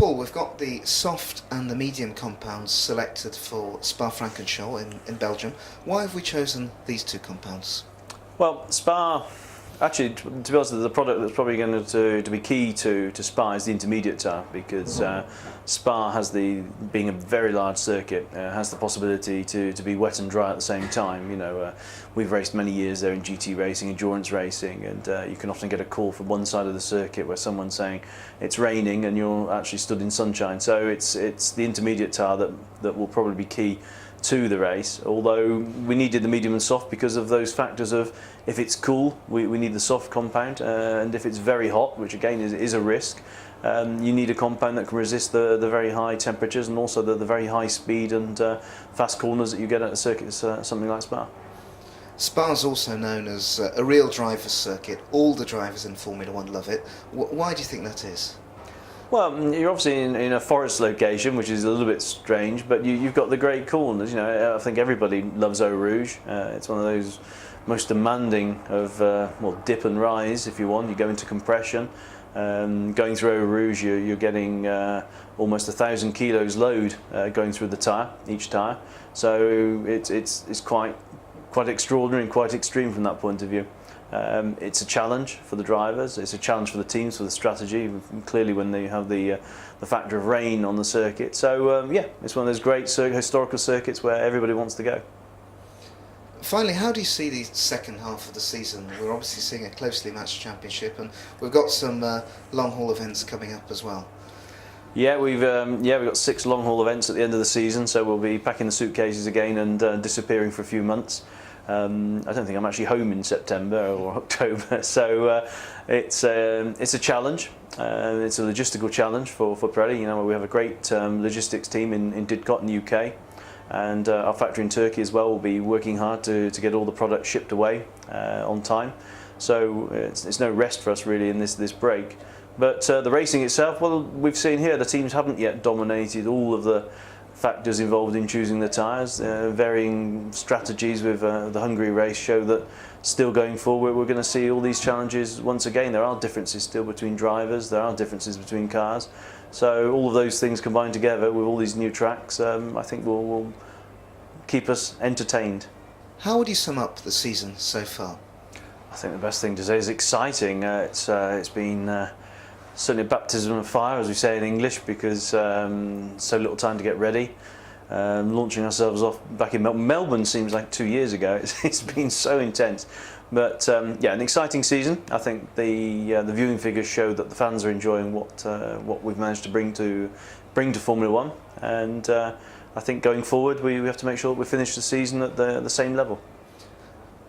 Paul, we've got the soft and the medium compounds selected for Spa-Francorchamps in Belgium. Why have we chosen these two compounds? Well, Spa, actually, to be honest, the product that's probably going to be key to Spa is the intermediate tyre, because Spa has being a very large circuit, has the possibility to be wet and dry at the same time. You know, we've raced many years there in GT racing, endurance racing, and you can often get a call from one side of the circuit where someone's saying it's raining and you're actually stood in sunshine. So it's the intermediate tyre that will probably be key to the race, although we needed the medium and soft because of those factors of if it's cool, we need the soft compound, and if it's very hot, which again is a risk, you need a compound that can resist the very high temperatures and also the very high speed and fast corners that you get at a circuit something like Spa. Spa is also known as a real driver's circuit. All the drivers in Formula 1 love it. Why do you think that is? Well, you're obviously in a forest location, which is a little bit strange, but you've got the great corners. You know, I think everybody loves Eau Rouge. It's one of those most demanding of well, dip and rise, if you want. You go into compression. Going through Eau Rouge, you're getting almost 1,000 kilos load going through the tyre, each tyre. So it's quite extraordinary and quite extreme from that point of view. It's a challenge for the drivers, it's a challenge for the teams, for the strategy, clearly when they have the factor of rain on the circuit. So yeah, it's one of those great historical circuits where everybody wants to go. Finally, how do you see the second half of the season? We're obviously seeing a closely matched championship, and we've got some long haul events coming up as well. Yeah, we've got 6 long haul events at the end of the season, so we'll be packing the suitcases again and disappearing for a few months. I don't think I'm actually home in September or October, so it's a challenge. It's a logistical challenge for Pirelli. You know, we have a great logistics team in Didcot in the UK, and our factory in Turkey as well will be working hard to get all the products shipped away on time. So it's no rest for us really in this break. But the racing itself, well, we've seen here the teams haven't yet dominated all of the factors involved in choosing the tyres. Varying strategies with the Hungary race show that still going forward we're going to see all these challenges once again. There are differences still between drivers, there are differences between cars. So all of those things combined together with all these new tracks, I think will keep us entertained. How would you sum up the season so far? I think the best thing to say is exciting. It's been certainly a baptism of fire, as we say in English, because so little time to get ready. Launching ourselves off back in Melbourne seems like 2 years ago. It's been so intense, but yeah, an exciting season. I think the viewing figures show that the fans are enjoying what we've managed to bring to Formula 1, and I think going forward we have to make sure that we finish the season at the same level.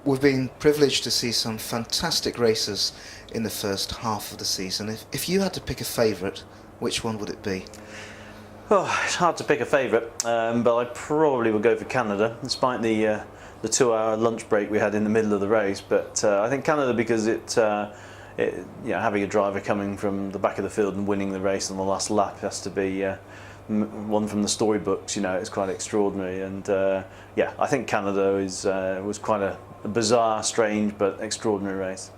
We've been privileged to see some fantastic races in the first half of the season. If you had to pick a favourite, which one would it be? Oh, it's hard to pick a favourite, but I probably would go for Canada, despite the 2-hour lunch break we had in the middle of the race. But I think Canada, because you know, having a driver coming from the back of the field and winning the race on the last lap has to be one from the storybooks. You know, it's quite extraordinary, and yeah, I think Canada was quite a bizarre, strange but extraordinary race.